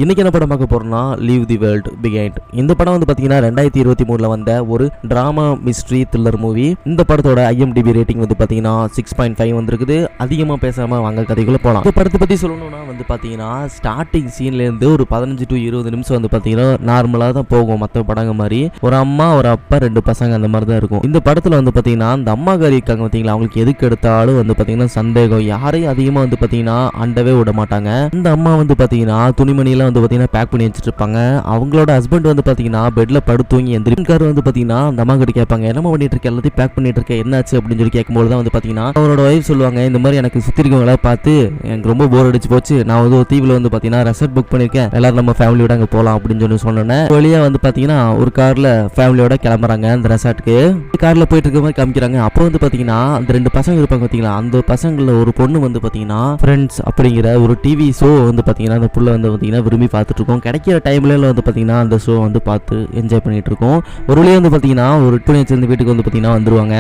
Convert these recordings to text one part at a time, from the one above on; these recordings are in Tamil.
இன்னைக்கு என்ன படம் பார்க்க போறோம்னா லீவ் தி வேர்ல்ட் பிஹைண்ட். இந்த படம் வந்து பாத்தீங்கன்னா 2023 வந்த ஒரு டிராமா மிஸ்ட்ரி த்ரில்லர் மூவி. இந்த படத்தோட IMDb ரேட்டிங் வந்து பாத்தீங்கன்னா 6.5 வந்திருக்குது. அதிகமா பேசாம வாங்க கதைக்குள்ள போலாம். இந்த படத்தை பத்தி சொல்லணும்னா வந்து பாத்தீங்கன்னா ஸ்டார்டிங் சீன்ல இருந்து ஒரு 15 to 20 நிமிஷம் வந்து பாத்தீங்கன்னா நார்மலா தான் போகும். மற்ற படங்க மாதிரி ஒரு அம்மா ஒரு அப்பா 2 பசங்க அந்த மாதிரி தான் இருக்கும். இந்த படத்துல வந்து பாத்தீங்கன்னா அந்த அம்மாக்காரி இருக்காங்க பாத்தீங்களா, அவங்களுக்கு எதுக்கு எடுத்தாலும் வந்து பாத்தீங்கன்னா சந்தேகம், யாரையும் அதிகமா வந்து பாத்தீங்கன்னா அண்டவே விட மாட்டாங்க. இந்த அம்மா வந்து பாத்தீங்கன்னா துணிமணியெல்லாம் வந்து பாத்தீங்கன்னா பேக் பண்ணி வச்சிட்டு இருப்பாங்க. அவங்களோட ஹஸ்பண்ட் வந்து பாத்தீங்கன்னா பெட்ல படுத்து தூங்கி எந்திரிக்காரு. வந்து பாத்தீங்கன்னா அந்த அம்மா கிட்ட கேட்பாங்க, என்னமா பண்ணிட்டு இருக்க, எல்லாத்தையும் பேக் பண்ணிட்டு இருக்க, என்னாச்சு அப்படின்னு சொல்லி கேட்கும்போது தான் வந்து பாத்தீங்கன்னா அவரோட வைஃப் சொல்லுவாங்க, இந்த மாதிரி எனக்கு சுத்தி இருக்கவங்கள பார்த்து எனக்கு ரொம்ப போர் அடிச்சு போச்சு, நான் வந்து ஒரு தீவுல வந்து பாத்தீங்கன்னா ரெசார்ட் புக் பண்ணிருக்கேன், எல்லாரும் நம்ம ஃபேமிலியோட அங்க போலாம் அப்படின்னு சொல்லி சொன்னேன். வழியா வந்து பாத்தீங்கன்னா ஒரு கார்ல ஃபேமிலியோட கிளம்புறாங்க அந்த ரெசார்ட்டுக்கு. கார்ல போயிட்டு இருக்க மாதிரி காமிக்கிறாங்க. அப்போ வந்து பாத்தீங்கன்னா அந்த 2 பசங்க இருப்பாங்க பாத்தீங்களா, அந்த பசங்கள ஒரு பொண்ணு வந்து பாத்தீங்கன்னா ஃப்ரெண்ட்ஸ் அப்படிங்கிற ஒரு டிவி ஷோ வந்து பாத்தீங்கன்னா அந்த புள்ள வந்து பாத்தீங்கன்னா விரும்பி பார்த்துட்டு இருக்கோம். கிடைக்கிற டைம்ல வந்து பாத்தீங்கன்னா அந்த ஷோ வந்து பார்த்து என்ஜாய் பண்ணிட்டு இருக்கோம். ஒரு வழியா வந்து பாத்தீங்கன்னா ஒரு துணி சேர்ந்து வீட்டுக்கு வந்து பாத்தீங்கன்னா வந்துருவாங்க.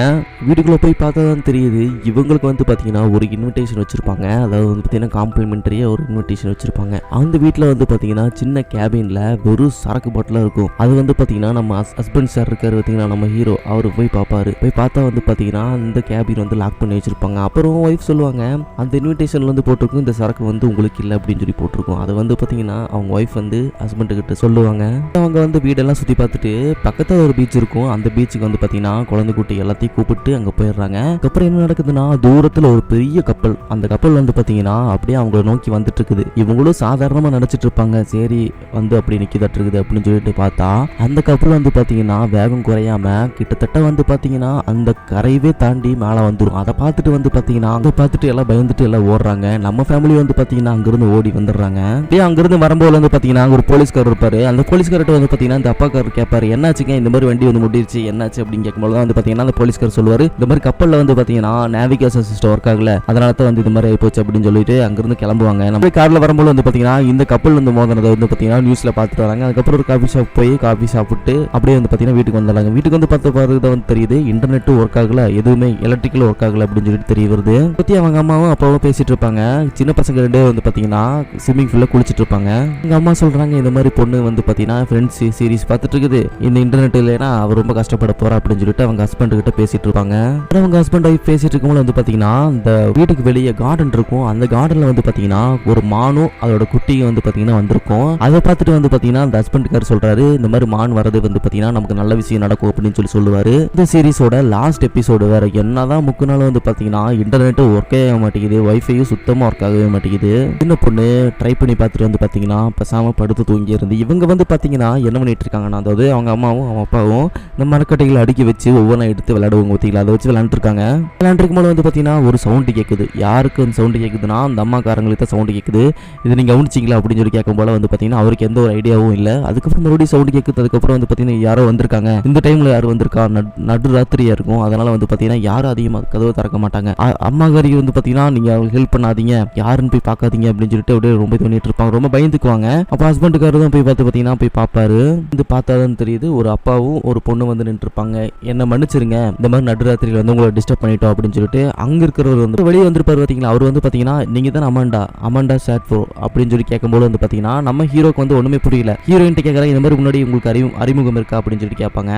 வீட்டுக்குள்ள போய் பார்த்தா தான் தெரியுது இவங்களுக்கு வந்து பாத்தீங்கன்னா ஒரு இன்விடேஷன் வச்சிருப்பாங்க. அதாவது வந்து பாத்தீங்கன்னா காம்ப்ளிமெண்டரியா ஒரு இன்விடேஷன் வச்சிருப்பாங்க. அந்த வீட்டுல வந்து பாத்தீங்கன்னா சின்ன கேபின்ல வெறும் சரக்கு பாட்டிலா இருக்கும். அது வந்து பாத்தீங்கன்னா நம்ம ஹஸ்பண்ட் சார் இருக்காரு பாத்தீங்கன்னா நம்ம ஹீரோ, அவரு போய் பார்ப்பாரு. போய் பார்த்தா வந்து பாத்தீங்கன்னா இந்த கேபின் வந்து லாக் பண்ணி வச்சிருப்பாங்க. அப்புறம் ஒய்ஃப் சொல்லுவாங்க, அந்த இன்விடேஷன்ல வந்து போட்டிருக்கும் இந்த சரக்கு வந்து உங்களுக்கு இல்லை அப்படின்னு சொல்லி போட்டிருக்கும். அதை வந்து பாத்தீங்கன்னா அவங்க ஒய்ஃப் வந்து ஹஸ்பண்ட் கிட்ட சொல்லுவாங்க. அவங்க வந்து வீடெல்லாம் சுத்தி பார்த்துட்டு பக்கத்துல ஒரு பீச் இருக்கும். அந்த பீச்சுக்கு வந்து பாத்தீங்கன்னா குழந்தை குட்டி எல்லாத்தையும் கூப்பிட்டு அங்க போயிடுறாங்க. அதுக்கப்புறம் என்ன நடக்குதுன்னா தூரத்துல ஒரு பெரிய கப்பல், அந்த கப்பல் வந்து பாத்தீங்கன்னா அப்படியே அவங்கள நோக்கி வந்துட்டு இருக்குது. இவங்களும் சாதாரணமா நினைச்சிட்டு இருப்பாங்க, சரி வந்து அப்படி நிக்கிதட்டு இருக்குது அப்படின்னு சொல்லிட்டு பார்த்தா அந்த கப்பல் வந்து பாத்தீங்கன்னா வேகம் குறையாம கிட்டத்தட்ட வந்து பாத்தீங்கன்னா அந்த கரையவே தாண்டி மேல வந்துடும். அதை பார்த்துட்டு வந்து பாத்தீங்கன்னா அங்க பார்த்துட்டு எல்லாம் பயந்துட்டு எல்லாம் ஓடுறாங்க. நம்ம ஃபேமிலி வந்து பாத்தீங்கன்னா அங்கிருந்து ஓடி வந்துடுறாங்க. அங்கிருந்து வரும்போது வந்து பாத்தீங்கன்னா ஒரு போலீஸ்கார் இருப்பாரு. அந்த போலீஸ்கார்ட்ட வந்து பாத்தீங்கன்னா இந்த அப்பாக்காரர் கேட்பாரு, என்னாச்சுங்க இந்த மாதிரி வண்டி வந்து முட்டிருச்சு என்னாச்சு அப்படின்னு கேட்கும்போது தான் வந்து பாத்தீங்கன்னா அந்த போலீஸ்கார் சொல்லுவாரு, இந்த மாதிரி கப்பல்ல வந்து பாத்தீங்கன்னா நேவிகேஷன் சிஸ்டம் ஒர்க் ஆகல, அதனால தான் வந்து இந்த மாதிரி ஆயிப்போச்சு அப்படின்னு சொல்லிட்டு அங்கிருந்து கிளம்புவாங்க. நம்ம கார்ல வரும்போது வந்து பாத்தீங்கன்னா இந்த கப்பல் வந்து மோதினதை வந்து பாத்தீங்கன்னா நியூஸ்ல பார்த்துட்டு வராங்க. அதுக்கப்புறம் ஒரு காஃபி ஷாப் போய் காஃபி சாப்பிட்டு அப்படியே வந்து பாத்தீங்கன்னா வீட்டுக்கு வந்துடுறாங்க. வீட்டுக்கு வந்து பார்த்து தான் வந்து தெரியுது இன்டர்நெட்டும் ஒர்க் ஆகல, எதுவுமே எலக்ட்ரிக்கல் ஒர்க் ஆகல அப்படின்னு சொல்லிட்டு தெரிய வருது. பத்தி அவங்க அம்மாவும் அப்பாவும் பேசிட்டு இருப்பாங்க. சின்ன பசங்க 2 வந்து பாத்தீங்கன்னா ஸ்விம்மிங் பூல்ல குளிச்சிட்டு இருப்பாங்க. எங்க அம்மா சொல்றாங்க, இந்த மாதிரி பொண்ணு வந்து பாத்தீங்கன்னா ஃப்ரெண்ட்ஸ் சீரிஸ் பார்த்துட்டு இருக்குது, இந்த இன்டர்நெட் இல்லைன்னா அவர் ரொம்ப கஷ்டப்பட போறா அப்படின்னு சொல்லிட்டு அவங்க ஹஸ்பண்ட் கிட்ட பேசிட்டு இருப்பாங்க. அவங்க ஹஸ்பண்ட் ஒய்ஃப் பேசிட்டு இருக்கும்போது வந்து பாத்தீங்கன்னா இந்த வீட்டுக்கு வெளியே கார்டன் இருக்கும். அந்த கார்டன்ல வந்து பாத்தீங்கன்னா ஒரு மானும் அதோட குட்டியும் வந்து பாத்தீங்கன்னா வந்திருக்கும். அதை பார்த்துட்டு வந்து பாத்தீங்கன்னா அந்த ஹஸ்பண்ட்கார் சொல்றாரு, இந்த மாதிரி மான் வரது வந்து பாத்தீங்கன்னா நமக்கு நல்ல விஷயம் நடக்கும் அப்படின்னு சொல்லி சொல்லுவாரு. இந்த சீரிஸோட லாஸ்ட் எபிசோடு வேற என்னதான் முக்குனாலும் வந்து பாத்தீங்கன்னா இன்டர்நெட் ஒர்க்கே ஆக மாட்டேங்குது, வைஃபையும் சுத்தமா ஒர்க் ஆகவே மாட்டேங்குது. சின்ன பொண்ணு ட்ரை பண்ணி பார்த்துட்டு வந்து பாத்தீங்கன்னா பேசாம படுத்து தூங்கி இருந்து இவங்க வந்து பாத்தீங்கன்னா என்ன பண்ணிட்டு இருக்காங்கன்னா, அதாவது அவங்க அம்மாவும் அவங்க அப்பாவும் இந்த மரக்கட்டைகளை அடுக்கி வச்சு ஒவ்வொன்றா எடுத்து விளையாடுவாங்க பார்த்தீங்களா, அதை வச்சு விளையாண்டுருக்காங்க. விளையாண்டுருக்கும் போது வந்து பாத்தீங்கன்னா ஒரு சவுண்டு கேட்குது. யாருக்கு அந்த சவுண்டு கேட்குதுன்னா அந்த அம்மாக்காரங்களுக்கு தான் சவுண்டு கேட்குது. இது நீங்க கவனிச்சிங்களா அப்படின்னு சொல்லி கேட்கும் போல வந்து பாத்தீங்கன்னா அவருக்கு எந்த ஒரு ஐடியாவும் இல்லை. அதுக்கப்புறம் மறுபடியும் சவுண்டு கேட்குது. அதுக்கப்புறம் வந்து பாத்தீங்கன்னா யாரோ வந்திருக்காங்க. இந்த டைம்ல யாரும் வந்திருக்கா, நடு ராத்திரியா இருக்கும். அதனால வந்து பாத்தீங்கன்னா யாரும் அதிகமாக கதவை திறக்க மாட்டாங்க. அம்மாக்காரி வந்து பாத்தீங்கன்னா நீங்க அவங்களுக்கு ஹெல்ப் பண்ணாதீங்க, யாருன்னு போய் பார்க்காதீங்க அப்படின்னு சொல்லிட்டு அப்படியே ரொம்ப பண்ணிட்டு இருப்பாங்க, ரொம்ப பயந்துக்குவாங்க. அப்போ ஹஸ்பண்டுக்காரர் தான் போய் பாத்தீங்கன்னா போய் பார்ப்பாரு. வந்து பார்த்தாதான் தெரியுது ஒரு அப்பாவும் ஒரு பொண்ணு வந்து நின்று இருப்பாங்க. என்ன மன்னிச்சிருங்க, இந்த மாதிரி நடுராத்திரியில் வந்து உங்களை டிஸ்டர்ப் பண்ணிட்டோம் அப்படின்னு சொல்லிட்டு அங்க இருக்கிறவர் வந்து வெளியே வந்திருப்பாரு பாத்தீங்களா. அவர் வந்து பாத்தீங்கன்னா நீங்க தான் அமாண்டா சாட்ஃபோ அப்படின்னு சொல்லி கேட்கும்போது வந்து பாத்தீங்கன்னா நம்ம ஹீரோக்கு வந்து ஒண்ணுமே புரியல. ஹீரோயின் கேட்கறாங்க, இந்த மாதிரி முன்னாடி உங்களுக்கு அறிமுகம் இருக்கா அப்படின்னு சொல்லி கேட்பாங்க.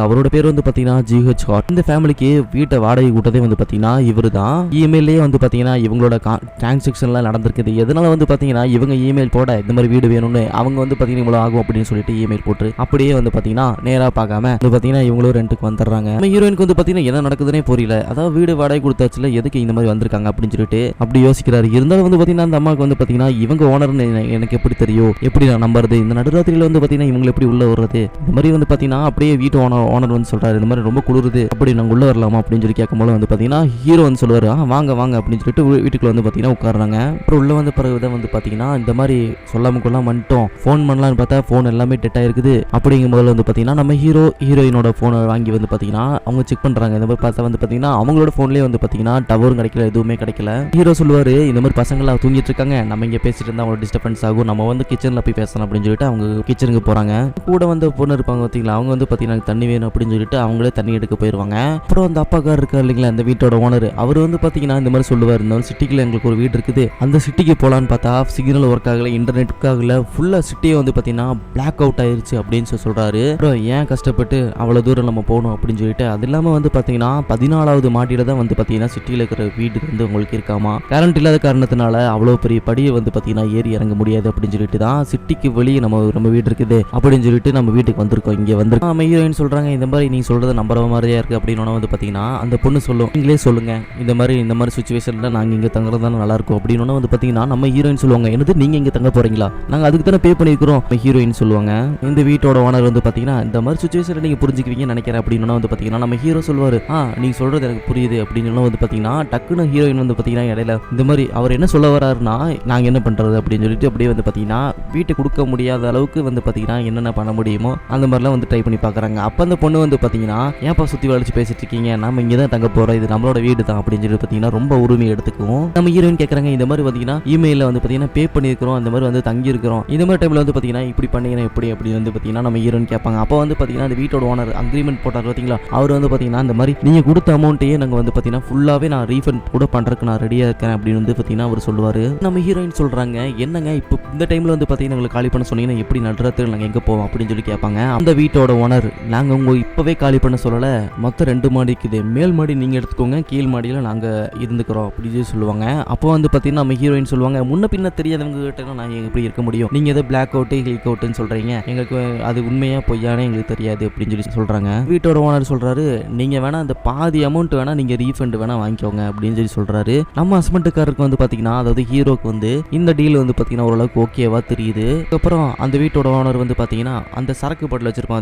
அவரோட பேர் வந்து பாத்தீங்கன்னா GH ஹாட். இந்த ஃபேமிலிக்கு வீட்டை வாடகை கூட்டதே வந்து பாத்தீங்கன்னா இவரு தான். இமெயிலே வந்து பாத்தீங்கன்னா இவங்களோட டிரான்சாக்ஷன்லாம் நடந்திருக்குது. எதனால வந்து பாத்தீங்கன்னா இவங்க இமெயில் போட இந்த மாதிரி வீடு வேணும்னு அவங்க வந்து பாத்தீங்கன்னா இவ்வளவு ஆகும் அப்படின்னு சொல்லிட்டு இமெயில் போட்டு அப்படியே வந்து பாத்தீங்கன்னா நேரா பார்க்காம வந்து பாத்தீங்கன்னா இவங்களும் ரெண்டுக்கு வந்துடுறாங்க. நம்ம ஹீரோயினுக்கு வந்து பாத்தீங்கன்னா என்ன நடக்குதுன்னே புரியல. அதாவது வீடு வாடகை கொடுத்தாச்சுல, எதுக்கு இந்த மாதிரி வந்திருக்காங்க அப்படின்னு சொல்லிட்டு அப்படி யோசிக்கிறாரு. இருந்தாலும் வந்து பாத்தீங்கன்னா அந்த அம்மாவுக்கு வந்து பாத்தீங்கன்னா இவங்க ஓனர்னு எனக்கு எப்படி தெரியும், எப்படி நான் நம்புறது, இந்த நடுராத்திரியில வந்து பாத்தீங்கன்னா இவங்க எப்படி உள்ள வர்றது, இந்த மாதிரி வந்து பாத்தீங்கன்னா அப்படியே வீட்டு ஓனர் வந்து சொல்றாரு, இந்த மாதிரி ரொம்ப குளிருது, அப்படி நாங்க உள்ள வரலாமா அப்படின்னு சொல்லி கேட்கும்போது வந்து பாத்தீங்கன்னா ஹீரோ வந்து சொல்லுவாரு, வாங்க வாங்க அப்படின்னு சொல்லிட்டு வீட்டுக்குள்ள வந்து பாத்தீங்கன்னா உட்காடுறாங்க. அப்புறம் உள்ள வந்து பிறகுதான் வந்து பாத்தீங்கன்னா இந்த மாதிரி சொல்லாம கொள்ளாம வந்துட்டோம், போன் பண்ணலாம்னு பார்த்தா போன் எல்லாமே டெட் ஆயிருக்குது. அப்படிங்கும் போது வந்து பாத்தீங்கன்னா நம்ம ஹீரோயினோட போனை வாங்கி வந்து பாத்தீங்கன்னா அவங்க செக் பண்றாங்க. இந்த மாதிரி பார்த்தா வந்து பாத்தீங்கன்னா அவங்களோட போன்லயே வந்து பாத்தீங்கன்னா டவரும் கிடைக்கல, எதுவுமே கிடைக்கல. ஹீரோ சொல்லுவாரு, இந்த மாதிரி பசங்களா தூங்கிட்டு இருக்காங்க, நம்ம இங்க பேசிட்டு இருந்தா அவங்களோட டிஸ்டர்பன்ஸ் ஆகும், நம்ம வந்து கிச்சன்ல போய் பேசலாம் அப்படின்னு சொல்லிட்டு அவங்க கிச்சனுக்கு போறாங்க. கூட வந்து பொண்ணு இருப்பாங்க பாத்தீங்களா, அவங்க வந்து பாத்தீங்கன்னா தண்ணி வேணும் அப்படின்னு சொல்லிட்டு அவங்களே தண்ணி எடுக்க போயிருவாங்க. அப்புறம் அந்த அப்பாக்கார் இருக்காரு இல்லைங்களா, அந்த வீட்டோட ஓனர், அவர் வந்து பாத்தீங்கன்னா இந்த மாதிரி சொல்லுவார், இந்த சிட்டிக்குள்ள எங்களுக்கு ஒரு வீடு இருக்குது, அந்த சிட்டிக்கு போலான்னு பார்த்தா சிக்னல் ஒர்க் ஆகல, இன்டர்நெட் ஒர்க் ஆகல, ஃபுல்லா சிட்டியே வந்து பாத்தீங்கன்னா பிளாக் அவுட் ஆயிருச்சு அப்படின்னு சொல்றாரு. அப்புறம் ஏன் கஷ்டப்பட்டு அவ்வளவு தூரம் நம்ம போகணும் அப்படின்னு சொல்லிட்டு, அது இல்லாம வந்து பாத்தீங்கன்னா 14வது மாடியில தான் வந்து பாத்தீங்கன்னா சிட்டியில இருக்கிற வீடு வந்து உங்களுக்கு இருக்காமா. கரண்ட் இல்லாத காரணத்தினால அவ்வளவு பெரிய படியை வந்து பாத்தீங்கன்னா ஏறி இறங்க முடியாது அப்படின்னு சொல்லிட்டு தான் சிட்டிக்கு வெளியே நம்ம வீடு இருக்குது அப்படின்னு சொல்லிட்டு நம்ம வீட்டுக்கு வந்திருக்கோம். இங்க வந்திருக்கோம். நம்ம ஹீரோயின் சொல்றாங்க, இந்த மாதிரி நீங்க சொல்றது நம்புற மாதிரியா இருக்கு அப்படின்னு வந்து பாத்தீங்கன்னா அந்த பொண்ணு சொல்லும், நீங்களே சொல்லுங்க இந்த மாதிரி சுச்சுவேஷன்ல நாங்க இங்க தங்குறது தான் நல்லா இருக்கும் அப்படின்னு வந்து பாத்தீங்கன்னா நம்ம ஹீரோயின் சொல்லுவாங்க, என்னது நீங்க இங்க தங்க போறீங்களா, நாங்க அதுக்கு தானே பே பண்ணிருக்கிறோம். ஹீரோயின் சொல்லுவாங்க, இந்த வீட்டோட ஓனர் வந்து பாத்தீங்கன்னா இந்த மாதிரி சுச்சுவேஷன்ல நீங்க புரிஞ்சுக்குவீங்கன்னு நினைக்கிறேன் அப்படின்னு வந்து பாத்தீங்கன்னா நம்ம ஹீரோ சொல்லுவாரு, நீங்க சொல்றது எனக்கு புரியுது அப்படின்னு வந்து பாத்தீங்கன்னா டக்குன்னு ஹீரோயின் வந்து பாத்தீங்கன்னா இடையில இந்த மாதிரி அவர் என்ன சொல்ல வராருன்னா நாங்க என்ன பண்றது அப்படின்னு சொல்லிட்டு அப்படியே வந்து பாத்தீங்கன்னா வீட்டை கொடுக்க முடியாத அளவுக்கு வந்து பாத்தீங்கன்னா என்னென்ன பண்ண முடியுமோ அந்த மாதிரிலாம் வந்து ட்ரை பண்ணி பாக்குறாங்க. அப்ப அந்த பொண்ணு வந்து பாத்தீங்கன்னா ஏன்ப்பா சுத்தி வளைச்சு பேசிட்டு இருக்கீங்க, நம்ம இங்கதான் தங்க போறோம், இது நம்மளோட வீடு தான் அப்படின்னு சொல்லி பாத்தீங்கன்னா ரொம்ப உரிமை எடுத்துக்குவோம். நம்ம ஹீரோயின் கேக்குறாங்க, இந்த மாதிரி பாத்தீங்கன்னா இமெயில வந்து பாத்தீங்கன்னா பே பண்ணிருக்கிறோம், அந்த மாதிரி வந்து தங்கி இருக்கிறோம், இந்த மாதிரி டைம்ல வந்து பாத்தீங்கன்னா இப்படி பண்ணீங்கன்னா எப்படி அப்படின்னு வந்து பாத்தீங்கன்னா நம்ம ஹீரோயின் கேட்பாங்க. அப்ப வந்து பாத்தீங்கன்னா அந்த வீட்டோட ஓனர் அக்ரிமெண்ட் போட்டார் பாத்தீங்களா, அவர் வந்து பாத்தீங்கன்னா இந்த மாதிரி நீங்க கொடுத்த அமௌண்ட்டையே நாங்க வந்து பாத்தீங்கன்னா ஃபுல்லாவே நான் ரீஃபண்ட் கூட பண்றதுக்கு நான் ரெடியா இருக்கேன் அப்படின்னு வந்து பாத்தீங்கன்னா அவர் சொல்லுவாரு. நம்ம ஹீரோயின் சொல்றாங்க, என்னங்க இப்போ இந்த டைம்ல வந்து பாத்தீங்கன்னா உங்களுக்கு காலி பண்ண சொன்னீங்கன்னா எப்படி நடுராத்திரில நாங்க எங்க போவோம் அப்படின்னு சொல்லி கேட்பாங்க. அந்த வீட்டோட ஓனர், நாங்க உங்க இப்பவே காலி பண்ண சொல்லல, மொத்தம் 2 மாடி இருக்குது, மேல் மாடி நீங்க எடுத்துக்கோங்க, கீழ் மாடியில நாங்க இருந்துக்கிறோம் அப்படின்னு சொல்லுவாங்க. அப்போ வந்து பாத்தீங்கன்னா நம்ம ஹீரோயின் சொல்லுவாங்க, முன்ன பின்ன தெரியாதவங்க கிட்ட நான் எப்படி இருக்க முடியும், நீங்க ஏதோ பிளாக் அவுட் ஹில் அவுட்னு சொல்றீங்க, எங்களுக்கு அது உண்மையா பொய்யானே எங்களுக்கு தெரியாது அப்படின்னு சொல்லி சொல்றாங்க. வீட்டோட ஓனர் சொல்றாரு, நீங்க வேணா அந்த பாதி அமௌண்ட் வேணா நீங்க ரீஃபண்ட் வேணா வாங்கிக்கோங்க அப்படின்னு சொல்லி சொல்றாரு. நம்ம ஹஸ்பண்டுக்காரருக்கு வந்து பாத்தீங்கன்னா அதாவது ஹீரோக்கு வந்து இந்த டீல் வந்து பாத்தீங்கன்னா ஓரளவுக்கு ஓகேவா தெரியுது. அதுக்கப்புறம் அந்த வீட்டோட ஓனர் வந்து பாத்தீங்கன்னா அந்த சரக்கு பாட்டில் வச்சிருப்பாங்க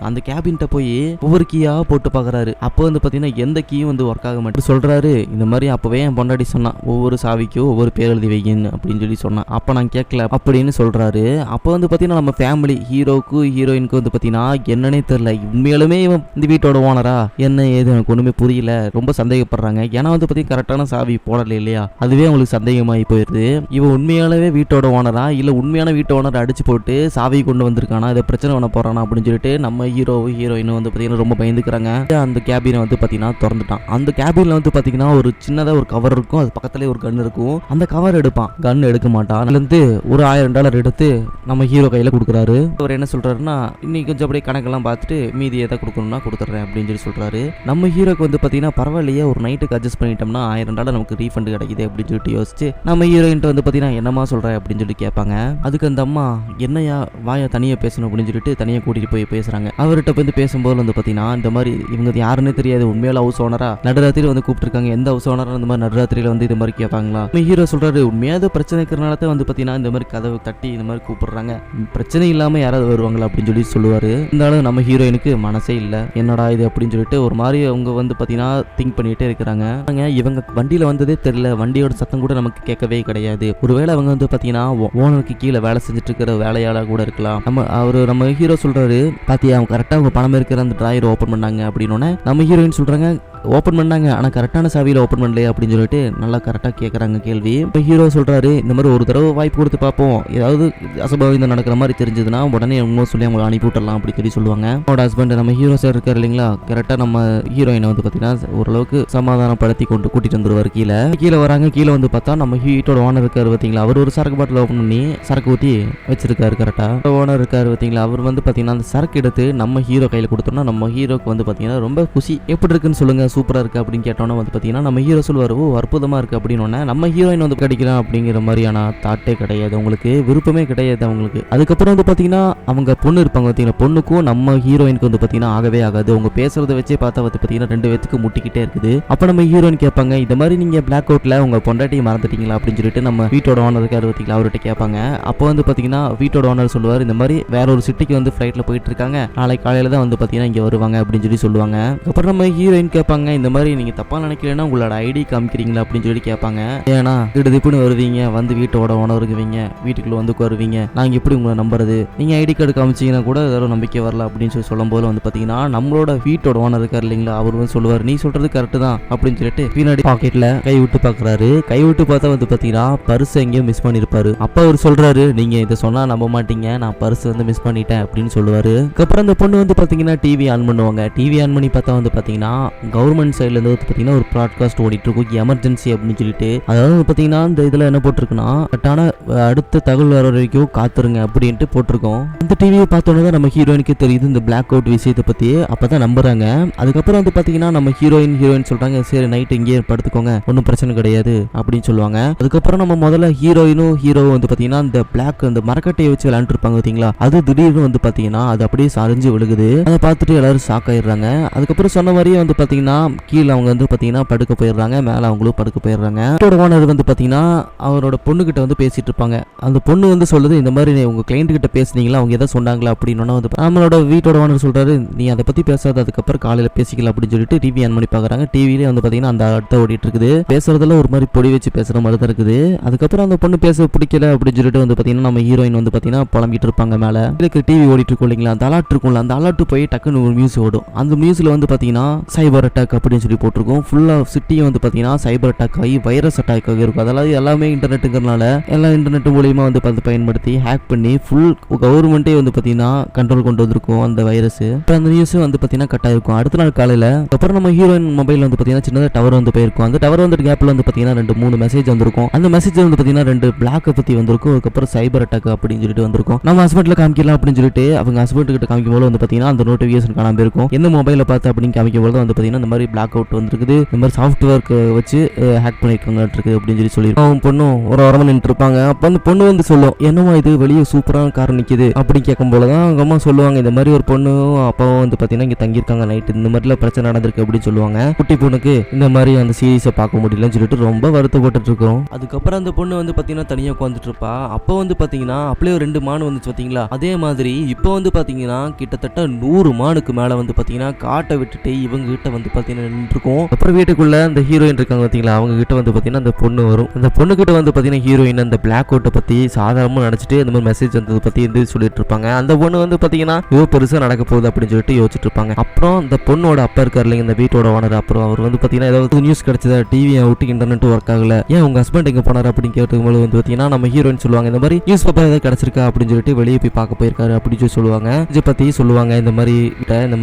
அந்த கேபின்ட்ட போய் ஒவ்வொரு கீயா போட்டு பாக்குறாரு. அப்போ வந்து பாத்தீங்கன்னா எந்த கீயும் வந்து ஒர்க் ஆக மாட்டேன் சொல்றாரு. இந்த மாதிரி அப்பவே என் பொண்டாடி சொன்னா ஒவ்வொரு சாவிக்கும் ஒவ்வொரு பேர் எழுதி வைங்கன்னு அப்படின்னு சொல்லி சொன்னான். அப்ப நான் கேட்கல அப்படின்னு சொல்றாரு. அப்போ வந்து பாத்தீங்கன்னா நம்ம ஃபேமிலி ஹீரோக்கு ஹீரோயினுக்கு வந்து பாத்தீங்கன்னா என்னன்னே தெரியல, உண்மையாலுமே இவன் இந்த வீட்டோட ஓனரா என்ன ஏது எனக்கு ஒண்ணுமே புரியல, ரொம்ப சந்தேகப்படுறாங்க. ஏன்னா வந்து பாத்தீங்கன்னா கரெக்டான சாவி போடல இல்லையா, அதுவே அவங்களுக்கு சந்தேகமாயி போயிருது. இவன் உண்மையாலவே வீட்டோட ஓனரா இல்ல உண்மையான வீட்டு ஓனர் அடிச்சு போட்டு சாவி கொண்டு வந்திருக்கானா, இதை பிரச்சனை பண்ண போறானா அப்படின்னு சொல்லிட்டு நம்ம ஹீரோயினும் வந்து பாத்தீங்கன்னா ரொம்ப பயந்துக்கிறாங்க. அந்த கேபினை வந்து பாத்தீங்கன்னா திறந்துட்டான். அந்த கேபின்ல வந்து பாத்தீங்கன்னா ஒரு சின்னதா ஒரு கவர் இருக்கும், அது பக்கத்துலயே ஒரு கன் இருக்கும். அந்த கவர் எடுப்பான், கன் எடுக்க மாட்டான். அதுல இருந்து ஒரு $1000 எடுத்து நம்ம ஹீரோ கையில கொடுக்குறாரு. அவர் என்ன சொல்றாருன்னா, இன்னைக்கு கொஞ்சம் அப்படியே கணக்கெல்லாம் பார்த்துட்டு மீதி எதை கொடுக்கணும்னா கொடுத்துட்றேன் அப்படின்னு சொல்லி சொல்றாரு. நம்ம ஹீரோக்கு வந்து பாத்தீங்கன்னா பரவாயில்லையே, ஒரு நைட்டுக்கு அட்ஜஸ்ட் பண்ணிட்டோம்னா $1000 நமக்கு ரீஃபண்ட் கிடைக்குது அப்படின்னு சொல்லிட்டு யோசிச்சு நம்ம ஹீரோயின்ட்டு வந்து பாத்தீங்கன்னா என்னமா சொல்ற அப்படின்னு சொல்லி கேட்பாங்க. அதுக்கு அந்த அம்மா என்னையா வாயா தனியா பேசணும் அப்படின்னு சொல்லிட்டு தனியா கூட்டிட்டு போய் பேசுறாங்க. அவர்கிட்ட வந்து பேசும்போது வந்து பாத்தீங்கன்னா இந்த மாதிரி இவங்க யாருன்னே தெரியாது, உண்மையில ஹவுஸ் ஓனரா நடுராத்திரி வந்து கூப்பிட்டுருக்காங்க, எந்த ஹவுஸ் ஓனரா இந்த மாதிரி நடுராத்திரியில வந்து இது மாதிரி கேட்பாங்களா. ஹீரோ சொல்றாரு, உண்மையாவது பிரச்சனை இருக்கிறனால தான் வந்து பாத்தீங்கன்னா இந்த மாதிரி கதவை தட்டி இந்த மாதிரி கூப்பிடுறாங்க, பிரச்சனை இல்லாம யாராவது வருவாங்களா அப்படின்னு சொல்லி சொல்லுவாரு. இருந்தாலும் நம்ம ஹீரோயினுக்கு மனசே இல்ல, என்னடா இது அப்படின்னு சொல்லிட்டு ஒரு மாதிரி அவங்க வந்து பாத்தீங்கன்னா திங்க் பண்ணிட்டே இருக்கிறாங்க. இவங்க வண்டியில வந்ததே தெரியல, வண்டியோட சத்தம் கூட நமக்கு கேட்கவே கிடையாது, ஒருவேளை அவங்க வந்து பாத்தீங்கன்னா ஓனருக்கு கீழே வேலை செஞ்சுட்டு இருக்கிற வேலையாள கூட இருக்கலாம். நம்ம ஹீரோ சொல்றாரு, பாத்தியா அவங்க கரெக்டா அவங்க பணம் இருக்கிற அந்த டிராயர் ஓபன் பண்ணாங்க அப்படின்னு நம்ம ஹீரோயின் சொல்றாங்க, ஓப்பன் பண்ணாங்க ஆனால் கரெக்டான சாவியில் ஓப்பன் பண்ணலையே அப்படின்னு சொல்லிட்டு நல்லா கரெக்டாக கேட்குறாங்க கேள்வி. இப்போ ஹீரோ சொல்கிறாரு, இந்த மாதிரி ஒரு தடவை வாய்ப்பு கொடுத்து பார்ப்போம், ஏதாவது அசம்பாவிதம் நடக்கிற மாதிரி தெரிஞ்சதுன்னா உடனே உண்மை சொல்லி அவங்களை அனுப்பி விட்டுறலாம் அப்படின்னு சொல்லுவாங்க. அவனோட ஹஸ்பண்ட் நம்ம ஹீரோ சார் இருக்காரு இல்லைங்களா, கரெக்டாக நம்ம ஹீரோயினை வந்து பார்த்தீங்கன்னா ஓரளவுக்கு சமாதானப்படுத்தி கொண்டு கூட்டிட்டு வந்துருவார். கீழே வராங்க. கீழே வந்து பார்த்தா நம்ம ஹீட்டோட ஓனர் இருக்காரு பார்த்தீங்களா, அவர் ஒரு சரக்கு பாட்டில் ஓப்பன் பண்ணி சரக்கு ஊற்றி வச்சிருக்காரு. கரெக்டாக ஓனர் இருக்காரு பார்த்தீங்களா, அவர் வந்து பார்த்தீங்கன்னா அந்த சரக்கு எடுத்து நம்ம ஹீரோ கையில் கொடுத்தோம்னா நம்ம ஹீரோக்கு வந்து பார்த்தீங்கன்னா ரொம்ப குஷி. எப்படி இருக்குன்னு சொல்லுங்க, சூப்பரா இருக்கு அப்படின்னு கேட்டோன்னா வந்து பார்த்தீங்கன்னா நம்ம ஹீரோ சொல்லுவார், ஓ அற்புதமா இருக்கு அப்படின்னு. நம்ம ஹீரோயின் வந்து கிடைக்கலாம் அப்படிங்கிற மாதிரியான தாட்டே கிடையாது, உங்களுக்கு விருப்பமே கிடையாது அவங்களுக்கு. அதுக்கப்புறம் வந்து பார்த்தீங்கன்னா அவங்க பொண்ணு இருப்பாங்க பார்த்தீங்கன்னா, பொண்ணுக்கும் நம்ம ஹீரோயினுக்கு வந்து பார்த்தீங்கன்னா ஆகவே ஆகாது. அவங்க பேசுறத வச்சே பார்த்தா வந்து பார்த்தீங்கன்னா 2 பேத்துக்கு முட்டிக்கிட்டே இருக்குது. அப்போ நம்ம ஹீரோயின் கேட்பாங்க, இந்த மாதிரி நீங்க பிளாக் அவுட்ல உங்க பொண்டாட்டியை மறந்துட்டீங்களா அப்படின்னு சொல்லிட்டு நம்ம வீட்டோட ஓனர் இருக்காரு பார்த்தீங்களா, அவர்கிட்ட கேட்பாங்க. அப்போ வந்து பார்த்தீங்கன்னா வீட்டோட ஓனர் சொல்லுவார், இந்த மாதிரி வேற ஒரு சிட்டிக்கு வந்து ஃப்ளைட்ல போயிட்டு இருக்காங்க, நாளைக்கு காலையில தான் வந்து பார்த்தீங்கன்னா இங்கே வருவாங்க அப்படின்னு சொல்லி சொல்லுவாங்க. அப்புறம் நம்ம ஹீரோயின் கேட்பாங்க, இந்த மாதிரி நீங்க தப்பா நினைக்கலன்னா உங்களோட ஐடி காமிக்கிறீங்களா அப்படின்னு சொல்லி கேட்பாங்க. ஏன்னா திடுதிப்புன்னு வருவீங்க, வந்து வீட்டோட ஓனருக்குவீங்க, வீட்டுக்குள்ள வந்து வருவீங்க, நாங்க எப்படி உங்களை நம்புறது, நீங்க ஐடி கார்டு காமிச்சீங்கன்னா கூட ஏதோ நம்பிக்கை வரல அப்படின்னு சொல்லி சொல்லும் போது வந்து பாத்தீங்கன்னா நம்மளோட வீட்டோட ஓனர் இருக்காரு இல்லைங்களா, அவர் வந்து சொல்லுவார், நீ சொல்றது கரெக்ட் தான் அப்படின்னு சொல்லிட்டு பின்னாடி பாக்கெட்ல கை விட்டு பாக்குறாரு. கை விட்டு பார்த்தா வந்து பாத்தீங்கன்னா பர்ஸ் எங்கேயும் மிஸ் பண்ணிருப்பாரு. அப்ப அவர் சொல்றாரு, நீங்க இதை சொன்னா நம்ப மாட்டீங்க, நான் பர்ஸ் வந்து மிஸ் பண்ணிட்டேன் அப்படின்னு சொல்லுவாரு. அதுக்கப்புறம் அந்த பொண்ணு வந்து பாத்தீங்கன்னா டிவி ஆன் பண்ணுவாங்க. டிவி ஆன் பண்ணி பார்த்தா வந்து பாத்தீங்கன்னா கவர்மெண்ட் சைட்ல இருந்து பாத்தீங்கன்னா ஒரு ப்ராட்காஸ்ட் ஓடிட்டு இருக்கும் எமர்ஜென்சி அப்படின்னு சொல்லிட்டு. அதாவது பாத்தீங்கன்னா இந்த இதுல என்ன போட்டிருக்குன்னா கரெக்டான அடுத்த தகவல் வர வரைக்கும் காத்துருங்க அப்படின்ட்டு போட்டிருக்கோம். இந்த டிவியை பார்த்தோன்னே நம்ம ஹீரோயினுக்கு தெரியுது இந்த பிளாக் அவுட் விஷயத்தை பத்தி. அப்பதான் நம்புறாங்க. அதுக்கப்புறம் வந்து பாத்தீங்கன்னா நம்ம ஹீரோயின் சொல்றாங்க சரி நைட் இங்கேயே படுத்துக்கோங்க ஒன்றும் பிரச்சனை கிடையாது அப்படின்னு சொல்லுவாங்க. அதுக்கப்புறம் நம்ம முதல்ல ஹீரோயினும் ஹீரோ வந்து பாத்தீங்கன்னா இந்த பிளாக் அந்த மரக்கட்டையை வச்சு விளையாண்டு இருப்பாங்க பாத்தீங்களா, அது திடீர்னு வந்து பாத்தீங்கன்னா அது அப்படியே சரிஞ்சு விழுகுது. அதை பார்த்துட்டு எல்லாரும் ஷாக் ஆயிடுறாங்க. அதுக்கப்புறம் சொன்ன மாதிரியே வந்து பாத்தீங்கன்னா கீழே அவங்க வந்து பாத்தீங்கன்னா படுக்க போயிடுறாங்க, மேல அவங்களும் படுக்க போயிடுறாங்க. ஓனர் வந்து பாத்தீங்கன்னா அவரோட பொண்ணு கிட்ட வந்து பேசிட்டு இருப்பாங்க. அந்த பொண்ணு வந்து சொல்லுது இந்த மாதிரி உங்க கிளைண்ட் கிட்ட பேசுனீங்களா, அவங்க எதை சொன்னாங்களா அப்படின்னு. வந்து நம்மளோட வீட்டோட ஓனர் சொல்றாரு நீ அதை பத்தி பேசாத, அதுக்கப்புறம் காலையில பேசிக்கலாம் அப்படின்னு சொல்லிட்டு டிவி ஆன் பண்ணி பாக்குறாங்க. டிவிலே வந்து பாத்தீங்கன்னா அந்த அடுத்த ஓடிட்டு இருக்குது. பேசுறதுல ஒரு மாதிரி பொடி வச்சு பேசுற மாதிரி தான் இருக்குது. அதுக்கப்புறம் அந்த பொண்ணு பேச பிடிக்கல அப்படின்னு சொல்லிட்டு வந்து பாத்தீங்கன்னா நம்ம ஹீரோயின் வந்து பாத்தீங்கன்னா புலம்பிட்டு இருப்பாங்க. மேல டிவி ஓடிட்டு இருக்கும் இல்லைங்களா, அந்த அலர்ட் இருக்கும்ல, அந்த அலர்ட் போய் டக்குன்னு ஒரு நியூஸ் ஓடும். அந்த நியூஸ்ல வந்து பாத்தீங்கன்னா சைபர் அட்டாக் அப்படின்னு சொல்லி போட்டிருக்கும். ஃபுல்லா சிட்டியும் வந்து பாத்தீங்கன்னா சைபர் அட்டாக் ஆகி வைரஸ் அட்டாக் ஆகி இருக்கும். அதெல்லாம் எல்லாமே இன்டர்நெட்டுங்கிறனால எல்லா இன்டர்நெட் மூலியமா வந்து பயன்படுத்தி ஹேக் பண்ணி ஃபுல் கவர்மெண்ட்டே வந்து பாத்தீங்கன்னா கண்ட்ரோல் கொண்டு வந்திருக்கும் அந்த வைரஸ். அந்த நியூஸ் வந்து பாத்தீங்கன்னா கட் ஆயிருக்கும். அடுத்த நாள் காலையில அப்புறம் நம்ம ஹீரோயின் மொபைல் வந்து பாத்தீங்கன்னா சின்னதா டவர் வந்து போயிருக்கும். அந்த டவர் வந்து கேப்ல வந்து பாத்தீங்கன்னா 2-3 மெசேஜ் வந்திருக்கும். அந்த மெசேஜ் வந்து பாத்தீங்கன்னா 2 பிளாக் பத்தி வந்திருக்கும். அதுக்கப்புறம் சைபர் அட்டாக் அப்படின்னு சொல்லிட்டு வந்திருக்கும். நம்ம ஹஸ்பண்ட்ல காமிக்கலாம் அப்படின்னு சொல்லிட்டு அவங்க ஹஸ்பண்ட் கிட்ட காமிக்கும் போது வந்து பாத்தீங்கன்னா அந்த நோட்டிபிகேஷன் காணாம இருக்கும். என்ன மொபைல பார்த்து அப்படின்னு காமிக்கும் போது வந்து பாத்தீங்கன்னா இந்த மாதிரி பிளாக் அவுட் வந்திருக்குது, இந்த மாதிரி சாஃப்ட்வேர் வச்சு ஹேக் பண்ணிருக்காங்க அப்படின்னு சொல்லியிருக்கோம். அவன் பொண்ணும் ஒரு ஓரமா நின்று இருப்பாங்க. அப்ப அந்த பொண்ணு வந்து சொல்லும் என்னமா இது வெளியே சூப்பரான கார் நிக்குது அப்படின்னு கேட்கும் போலதான் அவங்க அம்மா சொல்லுவாங்க இந்த மாதிரி ஒரு பொண்ணு அப்பாவும் வந்து பாத்தீங்கன்னா இங்க தங்கியிருக்காங்க நைட், இந்த மாதிரிலாம் பிரச்சனை நடந்திருக்கு அப்படின்னு சொல்லுவாங்க. குட்டி பொண்ணுக்கு இந்த மாதிரி அந்த சீரீஸை பார்க்க முடியலன்னு சொல்லிட்டு ரொம்ப வருத்தப்பட்டு இருக்கோம். அதுக்கப்புறம் அந்த பொண்ணு வந்து பாத்தீங்கன்னா தனியா உட்காந்துட்டு இருப்பா. அப்போ வந்து பாத்தீங்கன்னா அப்படியே 2 மான் வந்துச்சு பாத்தீங்களா, அதே மாதிரி இப்போ வந்து பாத்தீங்கன்னா கிட்டத்தட்ட 100 மானுக்கு மேல வந்து பாத்தீங்கன்னா காட்டை விட்டுட்டு இவங்க கிட்ட வந்து பாத்தீங்கன்னா நின்றுருக்கும். அப்புறம் வீட்டுக்குள்ள அந்த ஹீரோயின் இருக்காங்க பாத்தீங்களா, அவங்க கிட்ட வந்து பாத்தீங்கன்னா அந்த பொண்ணு வரும். அந்த பொண்ணு கிட்ட வந்து பாத்தீங்கன்னா ஹீரோயின் அந்த பிளாக் அவுட்டை பத்தி சாதாரணமா நினைச்சிட்டு இந்த மாதிரி மெசேஜ் வந்ததை பத்தி வந்து சொல்லிட்டு இருப்பாங்க. அந்த பொண்ணு வந்து பாத்தீங்கன்னா பெருசா நடக்க போகுது அப்படின்னு சொல்லிட்டு யோசிச்சுட்டு இருப்பாங்க. அப்புறம் இந்த பொண்ணோட அப்பா இருக்காரு இல்லைங்க, இந்த வீட்டோட ஓனர், அப்புறம் அவர் வந்து பாத்தீங்கன்னா ஏதாவது நியூஸ் கிடைச்சதா, டிவியை விட்டு இன்டர்நெட் ஒர்க் ஆகல, ஏன் உங்க ஹஸ்பண்ட் எங்க போனாரு அப்படின்னு கேட்டுக்கும்போது வந்து பாத்தீங்கன்னா நம்ம ஹீரோயின் சொல்லுவாங்க இந்த மாதிரி நியூஸ் பேப்பர் ஏதாவது கிடைச்சிருக்கா அப்படின்னு சொல்லிட்டு வெளியே போய் பார்க்க போயிருக்காரு அப்படின்னு சொல்லி சொல்லுவாங்க. இதை பத்தி சொல்லுவாங்க இந்த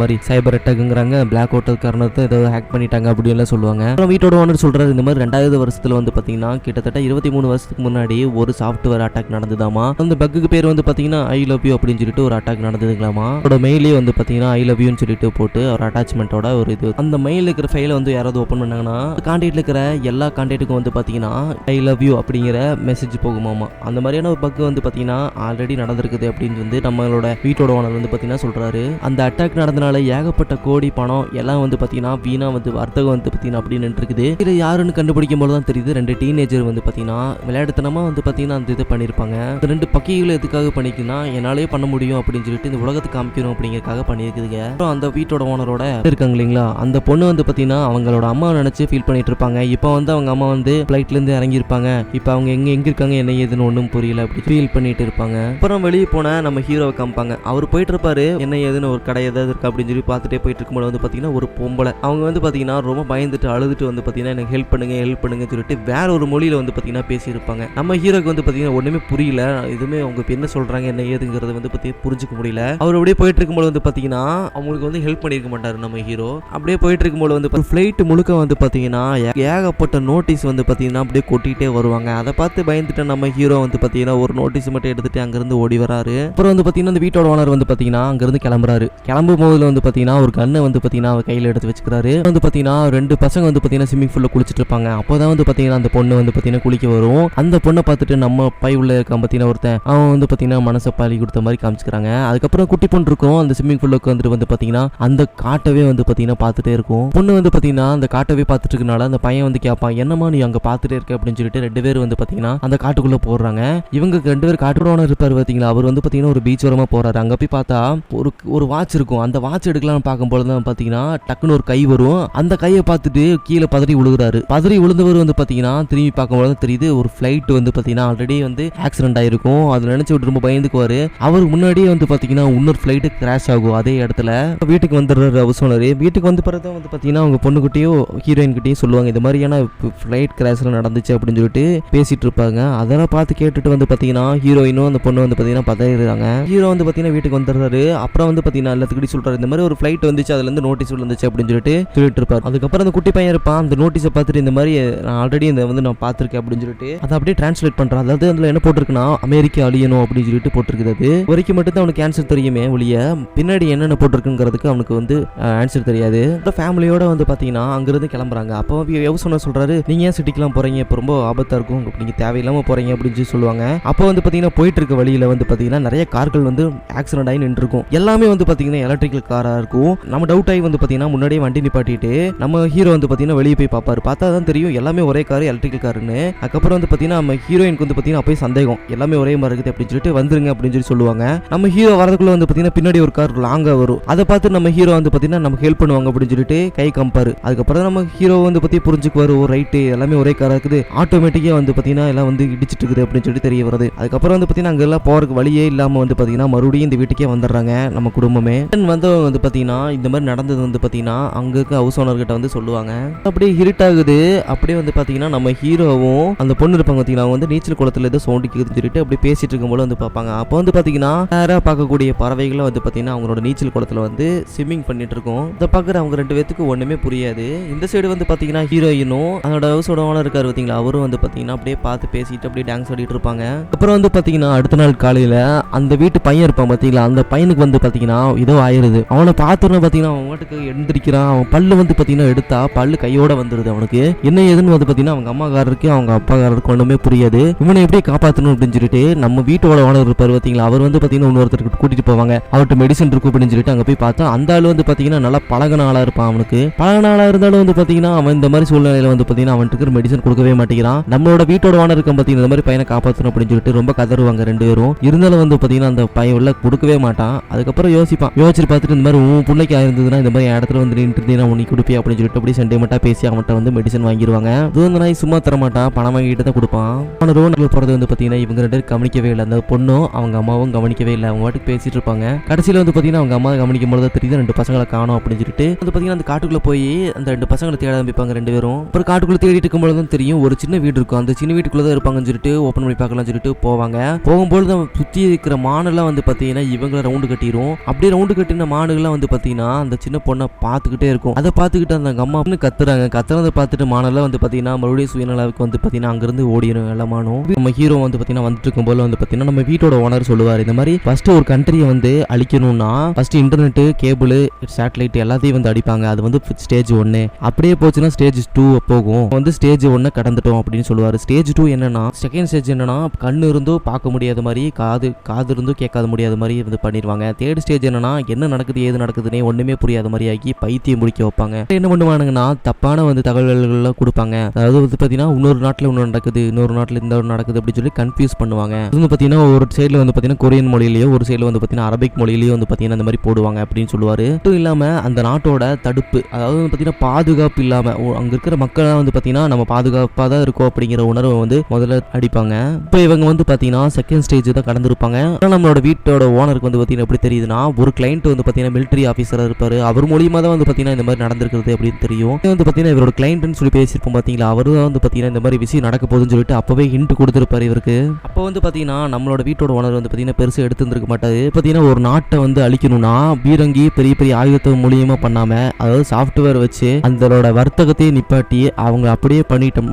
மாதிரி சைபர் அட்டாக்ங்கிறாங்க, பிளாக் அவுட் காரணத்தை ஏதாவது ஹேக் பண்ணிட்டாங்க அப்படி எல்லாம் சொல்லுவாங்க. அப்புறம் வீட்டோட ஓனர் சொல்றாரு இந்த மாதிரி 2000 வருஷத்துல வந்து பாத்தீங்கன்னா கிட்டத்தட்ட 23 வருஷத்துக்கு முன்னாடி ஒரு சாஃப்ட்வேர் அட்டாக் நடந்ததாமா. அந்த பக்குக்கு பேர் வந்து பாத்தீங்கன்னா ஐ லவ் யூ அப்படின்னு சொல்லிட்டு ஒரு அட்டாக் நடந்ததுங்களாமா. அவரோட மெயிலே வந்து பாத்தீங்கன்னா ஐ லவ் யூன்னு சொல்லிட்டு போட்டு ஒரு அட்டாச்மெண்டோட ஒரு இது, அந்த மெயில் இருக்கிற ஃபைலை வந்து யாராவது ஓப்பன் பண்ணாங்கன்னா கான்டாக்ட்ல இருக்கிற எல்லா கான்டாக்ட்டுக்கும் வந்து பாத்தீங்கன்னா ஐ லவ் யூ அப்படிங்கிற மெசேஜ் போகுமாமா. அந்த மாதிரியான ஒரு பக் வந்து பாத்தீங்கன்னா ஆல்ரெடி நடந்திருக்குது அப்படின்னு வந்து நம்மளோட வீட்டோட ஓனர் வந்து பாத்தீங்கன்னா சொல்றாரு. அந்த அட்டாக் நடந்தனால ஏகப்பட்ட கோடி பணம் எல்லாம் வந்து பாத்தீங்கன்னா வீணா வந்து வர்த்தகம் வந்து பாத்தீங்கன்னா அப்படின்னு இருக்குது. இது யாருன்னு கண்டுபிடிக்கும் போது தான் தெரியுது 2 டீனேஜர் வந்து பாத்தீங்கன்னா விளையாட்டுத்தனமா வந்து பாத்தீங்கன்னா அந்த இது பண்ணிருப்பாங்க. 2 பக்கிகளை எதுக்காக பண்ணிக்குன்னா என்னாலே பண்ண முடியும் அப்படின்னு சொல்லிட்டு இந்த உலகத்துக்கு காமிக்கணும் அப்படிங்கறதுக்காக பண்ணிருக்குதுங்க. அப்புறம் அந்த வீட்டோட ஓனரோட இருக்காங்க இல்லைங்களா, அந்த பொண்ணு வந்து பாத்தீங்கன்னா அவங்களோட அம்மா நினைச்சு ஃபீல் பண்ணிட்டு இருப்பாங்க. இப்போ வந்து அவங்க அம்மா வந்து பிளைட்ல இருந்து இறங்கி இருப்பாங்க. இப்போ அவங்க எங்க இருக்காங்க என்ன ஏதுன்னு ஒன்றும் புரியல அப்படி ஃபீல் பண்ணிட்டு இருப்பாங்க. அப்புறம் வெளியே போன நம்ம ஹீரோவை காமிப்பாங்க. அவர் போயிட்டு இருப்பாரு, என்ன ஏதுன்னு ஒரு கடை ஏதாவது இருக்கு அப்படின்னு சொல்லி பார்த்துட்டே போயிட்டு இருக்கும்போது வந்து பாத்தீங்கன்னா ஒரு பொம்பளை அவங்க வந்து பாத்தீங்கன்னா ரொம்ப பயந்துட்டு அழுதுட்டு வந்து பாத்தீங்கன்னா எனக்கு ஹெல்ப் பண்ணுங்க சொல்லிட்டு வேற ஒரு மொழியில வந்து பாத்தீங்கன்னா பேசியிருப்பாங்க. நம்ம ஹீரோக்கு வந்து பாத்தீங்கன்னா ஒண்ணுமே புரியல, எதுவுமே அவங்க என்ன சொல்றாங்க என்ன ஏதுங்கிறது வந்து பத்தி புரிஞ்சுக்க முடியல. அவர் அப்படியே போயிட்டு இருக்கும்போது வந்து பாத்தீங்கன்னா அவங்களுக்கு வந்து ஹெல்ப் பண்ணிருக்க மாட்டாரு நம்ம ஹீரோ. அப்படியே போயிட்டு இருக்கும்போது வந்து ஃபிளைட் முழுக்க வந்து பாத்தீங்கன்னா ஏகப்பட்ட நோட்டீஸ் வந்து பாத்தீங்கன்னா அப்படியே கொட்டிட்டே வருவாங்க. அதை பார்த்து பயந்துட்டு நம்ம ஹீரோ வந்து பாத்தீங்கன்னா ஒரு நோட்டீஸ் மட்டும் எடுத்துட்டு அங்கிருந்து ஓடி வராரு. அப்புறம் வந்து பாத்தீங்கன்னா அந்த வீட்டோட ஓனர் வந்து பாத்தீங்கன்னா அங்கிருந்து கிளம்புறாரு. கிளம்பும் போதுல வந்து பாத்தீங்கன்னா ஒரு கண்ணை வந்து பாத்தீங்கன்னா அவர் கையில எடுத்து வச்சுக்கிறாரு. வந்து பாத்தீங்கன்னா 2 பசங்க வந்து பாத்தீங்கன்னா ஸ்விமிங் பூல்ல குளிச்சிட்டு இருப்பாங்க. அப்போதான் வந்து பாத்தீங்கன்னா அந்த பொண்ணு வந்து பாத்தீங்கன்னா குளிக்க வரும். அந்த பொண்ணை பார்த்துட்டு நம்ம பை உள்ள இருக்கான் பாத்தீங்கன்னா ஒருத்தன், அவன் வந்து பாத்தீங்கன்னா மனசை பாலி கொடுத்த மாதிரி காமிச்சுக்கிறாங்க. அதுக்கப்புறம் குட்டி பொண்ணு இருக்கும் அந்த ஸ்விமிங் பூல்லுக்கு வந்து பாத்தீங்கன்னா அந்த காட்டவே வந்து பாத்தீங்கன்னா பார்த்துட்டே இருக்கும். பொண்ணு வந்து பாத்தீங்கன்னா அந்த காட்டவே பார்த்துட்டு இருக்கனால அந்த பையன் வந்து கேட்பான் என்னமா நீ அங்க பார்த்துட்டே இருக்க அப்படின்னு சொல்லிட்டு 2 பேர் வந்து பாத்தீங்கன்னா அந்த காட்டுக்குள்ள போடுறாங்க. இவங்க 2 பேர் காட்டுறவன இருப்பாரு பாத்தீங்களா, அவர் வந்து பாத்தீங்கன்னா ஒரு பீச் ஓரமா போறாரு. அங்க போய் பார்த்தா ஒரு வாட்ச் இருக்கும். அந்த வாட்ச் எடுக்கலாம்னு பார்க்கும்போது தான் பாத்தீங்கன்னா டக்குன்னு ஒரு கை வரும். அந்த கையை பார்த்துட்டு கீழே பதறி விழுகிறாரு. பதறி விழுந்தவர் வந்து பாத்தீங்கன்னா திரும்பி பார்க்கும்போது தெரியுது ஒரு ஃபிளைட் வந்து பாத்தீங்கன்னா ஆல்ரெடி வந்து ஆக்சிடென்ட் ஆயிருக்கும். அதை நினைச்சு விட்டு ரொம்ப பயந்துக்குவாரு. அவருக்கு முன்னாடியே வந்து பாத்தீங்கன்னா இன்னொரு ஃபிளைட் கிராஷ் ஆகும் அதே இடத்துல. வீட்டுக்கு வந்துடுறாரு ஹவுஸ் ஓனர். வீட்டுக்கு வந்து பிறகு வந்து பாத்தீங்கன்னா அவங்க பொண்ணுகிட்டயும் ஹீரோயின் கிட்டயும் சொல்லுவாங்க இந்த மாதிரியான ஃபிளைட் கிராஷ்ல நடந்துச்சு அப்படின்னு சொல்லிட்டு பேசிட்டு இருப்பாங்க. அதெல்லாம் பார்த்து கேட்டுட்டு வந்து பாத்தீங்கன்னா ஹீரோயினும் அந்த பொண்ணு வந்து பாத்தீங்கன்னா பதறிடுறாங்க. ஹீரோ வந்து பாத்தீங்கன்னா வீட்டுக்கு வந்துடுறாரு. அப்புறம் வந்து பாத்தீங்கன்னா எல்லாத்துக்கிட்டையும் சொல்றாரு இந்த மாதிரி ஒரு ஃபிளைட் வந்துச்சு, அதுல இருந்து நோட்டீஸ் வந்துச்சு அப்படின்னு சொல்லிட்டு சொல்லிட்டு இருப்பார். அதுக்கப்புறம் அந்த குட்டி பையன் இருப்பான், அந்த நோட்டீஸை பார்த்துட்டு இந்த மாதிரி நான் ஆல்ரெடி இந்த வந்து நான் பார்த்துருக்கேன் அப்படின்னு சொல்லிட்டு அதை அப்படியே டிரான்ஸ்லேட் பண்றான். அதாவது அதுல என்ன போட்டிருக்குன்னா அமெரிக்கா அழியணும் அப்படின்னு சொல்லிட்டு போட்டிருக்குது. அது வரைக்கும் மட்டும் தான் அவனுக்கு ஆன்சர் தெரியுமே ஒழிய பின்னாடி என்னென்ன போட்டிருக்குங்கிறதுக்கு அவனுக்கு வந்து ஆன்சர் தெரியாது. ஃபேமிலியோட வந்து பாத்தீங்கன்னா அங்கிருந்து கிளம்புறாங்க. அப்போ யோசனை சொல்றாரு, நீங்க ஏன் சிட்டிக்கெல்லாம் போறீங்க, இப்போ ரொம்ப ஆபத்தா இருக்கும், நீங்க தேவையில்லாம போறீங்க அப்படின்னு சொல்லி சொல்லுவாங்க. அப்போ வந்து பாத்தீங்கன்னா போயிட்டு இருக்க வழியில வந்து பாத்தீங்கன்னா நிறைய கார்கள் வந்து ஆக்சிடென்ட் ஆகி நின்று இருக்கும். எல்லாமே வந்து பாத்தீங்கன்னா எலக்ட்ரிக்கல் காரா இருக்கும். நம்ம டவுட் ஆகி வந்து பாத்தீங்கன்னா முன்னாடியே வண்டி நிப்பாட்டிட்டு நம்ம ஹீரோ வந்து பாத்தீங்கன்னா வெளியே போய் பார்ப்பாரு. பார்த்தா தான் தெரியும் எல்லாமே ஒரே கார், எலக்ட்ரிக்கல் காருன்னு. அதுக்கப்புறம் வந்து பாத்தீங்கன்னா நம்ம ஹீரோயினுக்கு வந்து பாத்தீங்கன்னா அப்பயே சந்தேகம், எல்லாமே ஒரே மாதிரி இருக்குது அப்படின்னு சொல்லிட்டு வந்துருங்க அப்படின்னு சொல்லி சொல்லுவாங்க. நம்ம ஹீரோ வரதுக்குள்ள வந்து பாத்தீங்கன்னா பின்னாடி ஒரு கார் லாங்கா வரும். அதை பார்த்து நம்ம ஹீரோ வந்து பாத்தீங்கன்னா நமக்கு ஹெல்ப் பண்ணுவாங்க அப்படின்னு சொல்லிட்டு கை கம்பாரு. அதுக்கப்புறம் நம்ம ஹீரோ வந்து பத்தி புரிஞ்சுக்குவாரு, ஒரு ரைட்டு எல்லாமே ஒரே காரா இருக்குது, ஆட்டோமேட்டிக்கா வந்து பாத்தீங்கன்னா எல்லாம் வந்து இடிச்சிட்டு இருக்குது அப்படின்னு சொல்லி தெரிய வருது. அதுக்கப்புறம் வந்து பாத்தீங்கன்னா அங்க எல்லாம் போறதுக்கு வழியே இல்லாம வந்து பாத்தீங்கன்னா மறுபடியும் இந்த வீட்டுக்கே வந்துடுறாங்க நம்ம குடும்பமே. வந்து பாத்தீங்கன்னா இந்த மாதிரி நடந்தது வந்து பாத்தீங்கன்னா அங்க இருக்க ஹவுஸ் ஓனர் கிட்ட வந்து சொல்லுவாங்க. அப்படியே இருட் ஆகுது. அப்படியே வந்து பாத்தீங்கன்னா நம்ம ஹீரோவும் அந்த பொண்ணு இருப்பாங்க பாத்தீங்கன்னா வந்து நீச்சல் குளத்துல ஏதோ சவுண்டிக்குதுன்னு சொல்லிட்டு அப்படி பேசிட்டு இருக்கும்போது வந்து பார்ப்பாங்க. அப்போ வந்து பாத்தீங்கன்னா நேரா பார்க்கக்கூடிய பறவைகளை வந்து பாத்தீங்கன்னா அவங்களோட நீச்சல் குளத்துல வந்து ஸ்விம்மிங் பண்ணிட்டு இருக்கும். இதை பார்க்குற அவங்க ரெண்டு பேத்துக்கு ஒண்ணுமே புரியாது. இந்த சைடு வந்து பாத்தீங்கன்னா ஹீரோயினும் அதோட ஹவுஸோட ஓனர் இருக்காரு பாத்தீங்களா, அவரும் வந்து பாத்தீங்கன்னா அப்படியே பார்த்து பேசிட்டு அப்படியே டான்ஸ் ஆடிட்டு இருப்பாங்க. அப்புறம் வந்து பாத்தீங்கன்னா அடுத்த நாள் காலையில அந்த வீட்டு பையன் இருப்பான் பாத்தீங்களா, அந்த பையனுக்கு வந்து பாத்தீங்கன்னா ஏதோ ஆயிருது. அவனை பார்த்தோன்னு பாத்தீங்கன்னா அவன் வீட்டுக்கு எழுந்திருக்கிறான். அவன் பல்லு வந்து பாத்தீங்கன்னா எடுத்தா பல்லு கையோட வந்துருது. அவனுக்கு என்ன ஏதுன்னு வந்து பாத்தீங்கன்னா அவங்க அம்மாக்காரருக்கு அவங்க அப்பாக்காரருக்கு ஒண்ணுமே புரியாது. இவனை எப்படி காப்பாற்றணும் அப்படின்னு சொல்லிட்டு நம்ம வீட்டோட ஓனர் இருப்பாரு பாத்தீங்களா, அவர் வந்து பாத்தீங்கன்னா இன்னொருத்தருக்கு கூட்டிட்டு போவாங்க. அவர்கிட்ட மெடிசன் இருக்கும் அப்படின்னு சொல்லிட்டு அங்க போய் பார்த்தா அந்த ஆளு வந்து பாத்தீங்கன்னா நல்லா பழகின ஆளா இருப்பான். அவனுக்கு பழகின ஆளா இருந்தாலும் வந்து பாத்தீங்கன்னா அவன் இந்த மாதிரி சூழ்நிலையில வந்து பாத்தீங்கன்னா அவனுக்கு மெடிசன் கொடுக்கவே மாட்டேங்கிறான். நம்மளோட வீட்டோட ஓனர் இருக்க பாத்தீங்கன்னா இந்த மாதிரி பையனை காப்பாற்றணும் அப்படின்னு சொல்லிட்டு ரொம்ப கதறுவாங்க ரெண்டு பேரும். இருந்தாலும் வந்து பாத்தீங்கன்னா அந்த பையன் உள்ள கொடுக்கவே மாட்டான். அதுக்கப்புறம் யோசிச்சு பார்த்துட்டு இந்த மாதிரி உன் பிள்ளைக்கு ஆயிருந்ததுன்னா இந்த மாதிரி இடத்துல வந்து நின்று உனக்கு கொடுப்பி அப்படின்னு சொல்லிட்டு அப்படி சென்டிமெண்டா பேசி அவன்கிட்ட வந்து மெடிசன் வாங்கிடுவாங்க. இது வந்து நான் சும்மா தர மாட்டான், பணம் வாங்கிட்டு தான் கொடுப்பான். அவன ரோட்ல போறது வந்து பாத்தீங்கன்னா இவங்க ரெண்டு பேரும் கவனிக்கவே இல்லை. அந்த பொண்ணும் அவங்க அம்மாவும் கவனிக்கவே இல்லை. அவங்க வாட்டுக்கு பேசிட்டு இருப்பாங்க. கடைசியில வந்து பாத்தீங்கன்னா அவங்க அம்மா கவனிக்கும் போது தெரியுது ரெண்டு பசங்களை காணோம் அப்படின்னு சொல்லிட்டு வந்து பாத்தீங்கன்னா அந்த காட்டுக்குள்ள போய் அந்த ரெண்டு பசங்களை தேட ஆரம்பிப்பாங்க ரெண்டு பேரும். அப்புறம் காட்டுக்குள்ள தேடிட்டு இருக்கும்போது தான் தெரியும் ஒரு சின்ன வீடு இருக்கும். அந்த சின்ன வீட்டுக்குள்ள தான் இருப்பாங்கன்னு சொல்லிட்டு ஓப்பன் பண்ணி பார்க்கலாம் சொல்லிட்டு போவாங்க. போகும்போது தான் சுத்தி இருக்கிற மானெல்லாம் வந்து பாத்தீங்கன்னா இவங்களை ரவுண்டு கட்டிடும். அப்படியே ரவுண்டு கட்டின மானுகள்லாம் வந்து பாத்தீங்கன்னா அந்த சின்ன பொண்ணை பார்த்துக்கிட்டே இருக்கும். அதை பார்த்துக்கிட்டு அந்த அம்மா கத்துறாங்க. கத்துறதை பார்த்துட்டு மானெல்லாம் வந்து பாத்தீங்கன்னா மறுபடியும் சுயநலாவுக்கு வந்து பாத்தீங்கன்னா அங்கிருந்து ஓடிடும் எல்லாமானும். நம்ம ஹீரோ வந்து பாத்தீங்கன்னா வந்துட்டு இருக்கும்போது வந்து பாத்தீங்கன்னா நம்ம வீட்டோட ஓனர் சொல்லுவார், இந்த மாதிரி ஃபர்ஸ்ட் ஒரு கண்ட்ரியை வந்து அழிக்கணும்னா ஃபர்ஸ்ட் இன்டர்நெட், கேபிள், சேட்டலைட் எல்லாத்தையும் வந்து அடிப்பாங்க. அது வந்து ஸ்டேஜ் 1. அப்படியே போச்சுன்னா ஸ்டேஜ் 2 போகும். வந்து ஸ்டேஜ் 1 கடந்துட்டோம் அப்படின்னு சொல்லுவாரு. ஸ்டேஜ் 2 என்னன்னா செகண்ட் ஸ்டேஜ் என்னன்னா கண்ணு இருந்தும் பார்க்க முடியாத மாதிரி, காது இருந்தும் கேட்காத முடியாத மாதிரி வந்து பண்ணிடுவாங்க. தேர்ட் ஸ்டேஜ் என்னன்னா என்ன நடக்குது ஏது நடக்குதுன்னே ஒண்ணுமே புரியாத மாதிரி ஆகி பைத்தியம் முடிக்க வைப்பாங்க. என்ன பண்ணுவானுங்கன்னா தப்பான வந்து தகவல்கள் கொடுப்பாங்க. அதாவது வந்து பாத்தீங்கன்னா இன்னொரு நாட்டுல இன்னொரு நடக்குது, இன்னொரு நாட்டுல இந்த நடக்குது அப்படின்னு சொல்லி கன்ஃபியூஸ் பண்ணுவாங்க. இது வந்து பாத்தீங்கன்னா ஒரு சைடுல வந்து பாத்தீங்கன்னா கொரியன் மொழியிலயோ ஒரு சைடுல வந்து பாத்தீங்கன்னா அரபிக் மொழியிலயோ வந்து பாத்தீங்கன்னா இந்த மாதிரி போடுவாங்க அப்படின்னு சொல்லுவாரு. மட்டும் இல்லாம அந்த நாட்டோட தடுப்பு, அதாவது வந்து பாத்தீங்கன்னா பாதுகாப்பு இல்லாம அங்க இருக்கிற மக்கள் வந்து பாத்தீங்கன்னா நம்ம பாதுகாப்பா தான் இருக்கோம் அப்படிங்கிற உணர்வை வந்து முதல்ல அடிப்பாங்க. இப்போ இவங்க வந்து பாத்தீங்கன்னா செகண்ட் ஸ்டேஜ் தான் கடந்திருப்பாங்க. நம்மளோட வீட்டோட ஓனருக்கு வந்து பாத்தீங்கன்னா எப்படி தெரியுதுன்னா ஒரு கிளைண்ட் வந்து பாத்தீங்கன்னா மிலிட்டரி ஆபீசரா இருப்பாரு. அவர் மூலியமா தான் வந்து பாத்தீங்கன்னா இந்த மாதிரி நடந்திருக்கிறது அப்படின்னு தெரியும். வந்து பாத்தீங்கன்னா இவரோட கிளைண்ட்னு சொல்லி பேசியிருப்போம் பாத்தீங்களா, அவரு தான் வந்து பாத்தீங்கன்னா இந்த மாதிரி விஷயம் நடக்க போகுதுன்னு சொல்லிட்டு அப்பவே ஹிண்ட் கொடுத்துருப்பாரு இவருக்கு. அப்போ வந்து பாத்தீங்கன்னா நம்மளோட வீட்டோட ஓனர் வந்து பாத்தீங்கன்னா பெருசு எடுத்துருக்க மாட்டாரு. பாத்தீங்கன்னா ஒரு நாட்டை வந்து அழிக்கணும்னா பீரங்கி பெரிய பெரிய ஆயுதத்தை மூலியமா பண்ணாம, அதாவது சாஃப்ட்வேர் வச்சு அதோட வர்த்தகத்தையே நிப்பாட்டி அவங்க அப்படியே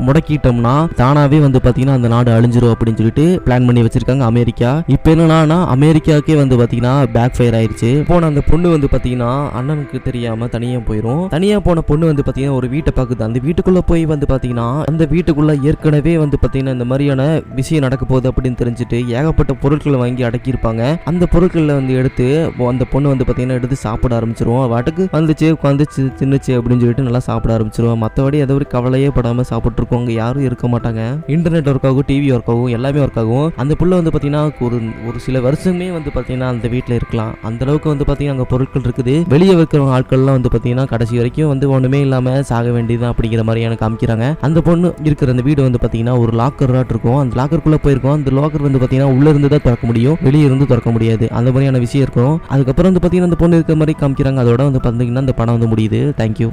முடக்கிட்டோம்னா தானாவே வந்து பாத்தீங்கன்னா அந்த நாடு அழிஞ்சிரும் அப்படின்னு சொல்லிட்டு பிளான் பண்ணி வச்சிருக்காங்க அமெரிக்கா. இப்போ என்னன்னா அமெரிக்காக்கே வந்து பாத்தீங்கன்னா பேக் ஃபயர் ஆயிடுச்சு. போன அந்த பொண்ணு வந்து பாத்தீங்கன்னா அண்ணனுக்கு தெரியாம தனியா போயிடும். தனியா போன பொண்ணு வந்து பாத்தீங்கன்னா ஒரு வீட்டை பாக்குது. அந்த வீட்டுக்குள்ள போய் வந்து பாத்தீங்கன்னா அந்த வீட்டுக்குள்ள ஏற்கனவே வந்து பாத்தீங்கன்னா இந்த மாதிரியான விஷயம் நடக்க போகுது அப்படின்னு தெரிஞ்சுட்டு ஏகப்பட்ட பொருட்களை வாங்கி அடக்கியிருப்பாங்க. அந்த பொருட்களை வந்து எடுத்து அந்த பொண்ணு வந்து பாத்தீங்கன்னா எடுத்து சாப்பிட ஆரம்பிச்சிருவோம். வாட்டுக்கு வந்துச்சு உட்காந்துச்சு தின்னுச்சு அப்படின்னு சொல்லிட்டு நல்லா சாப்பிட ஆரம்பிச்சிருவோம். மற்றபடி எதை ஒரு கவலையே படாம சாப்பிட்டு இருக்கோம். அங்க யாரும் இருக்க மாட்டாங்க. இன்டர்நெட் ஒர்க் ஆகும், டிவி ஒர்க் ஆகும், எல்லாமே ஒர்க் ஆகும். அந்த புள்ள வந்து பாத்தீங்கன்னா ஒரு சில வருஷமே வந்து பாத்தீங்கன்னா அந்த வீட்டுல இருக்கலாம். அந்த அளவுக்கு வந்து பாத்தீங்கன்னா அங்க பொருட்கள் இருக்குது. வெளியே வைக்கிற ஆட்கள்லாம் வந்து பாத்தீங்கன்னா கடைசி வரைக்கும் வந்து ஒண்ணுமே இல்லாம சாக வேண்டியதுதான் அப்படிங்கிற மாதிரி எனக்கு காமிக்கிறாங்க. அந்த பொண்ணு இருக்கிற அந்த வீடு வந்து பாத்தீங்கன்னா ஒரு லாக்கர் இருக்கும். அந்த லாக்கருக்குள்ள போயிருக்கோம். அந்த லாக்கர் வந்து பாத்தீங்கன்னா உள்ள இருந்து தான் திறக்க முடியும், வெளியே இருந்து திறக்க முடியாது. அந்த மாதிரியான விஷயம் இருக்கும். அதுக்கப்புறம் வந்து பாத்தீங்கன்னா அந்த பொண்ணு இருக்கிற மாதிரி காமிக்கிறாங்க. அதோட வந்து பாத்தீங்கன்னா அந்த படம் வந்து முடியுது. தேங்க்யூ.